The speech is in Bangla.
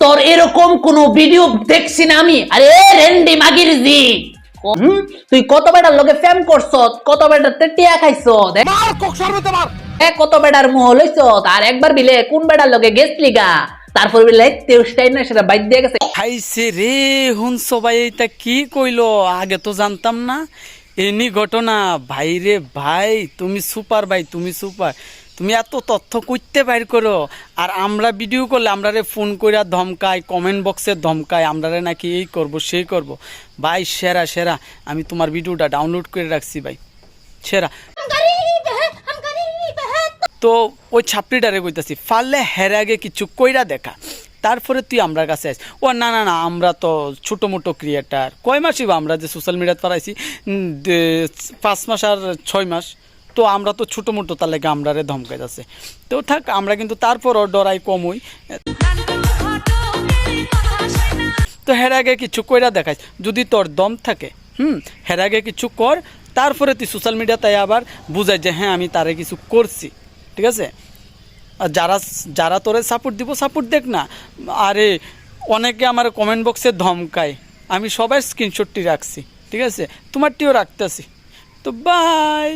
তোর এরকম কোন ভিডিও দেখছি না আমি। আরে রেন্ডি মাগির জি তুই কত বেটার লগে ফেম করছ, কত বেটার টিয়া খাইছ, কত বেটার মুহ লইছ, আর একবার বিলে কোন বেটার লগে গেছলি গা, তারপর বিলে তেউসটাই না সেটা বাইর দিয়ে গেছে। হাইছে রে হুনছ ভাই, এটা কি কইলো, আগে তো জানতাম না এনি ঘটনা। ভাই রে ভাই, তুমি সুপার ভাই, তুমি সুপার, তুমি এত তথ্য কইতে বাইর করো। আর আমরা ভিডিও করলে আমরা রে ফোন কইরা ধমকাই, কমেন্ট বক্সে ধমকাই, আমরা রে নাকি এই করব সেই করব। ভাই সেরা সেরা, আমি তোমার ভিডিওটা ডাউনলোড করে রাখছি ভাই, সেরা। তো ওই ছাপড়িটারে কইতাছি, পারলে হের আগে কিছু কইরা দেখা, তারপরে তুই আমরা কাছে আস। ও না না না, আমরা তো ছোটো মোটো ক্রিয়েটার, কয় মাসই বা আমরা যে সোশ্যাল মিডিয়াতে পারাইছি, 5 মাস আর 6 মাস, তো আমরা তো ছোটো মোটো তার লেগে আমরা রে ধমকাই আছে। তো থাক, আমরা কিন্তু তারপরও ডরাই কমই। তো হের আগে কিছু কইরা দেখাইস, যদি তোর দম থাকে, হের আগে কিছু কর, তারপরে তুই সোশ্যাল মিডিয়াতে আবার বুঝাই যে হ্যাঁ আমি তারে কিছু করছি, ঠিক আছে। আর যারা যারা তোরে সাপোর্ট দিব, সাপোর্ট দেখ না। আরে অনেকে আমার কমেন্ট বক্সে ধমকায়, আমি সবাই স্ক্রিনশটটি রাখছি, ঠিক আছে, তোমারটিও রাখতেছি। তো বাই।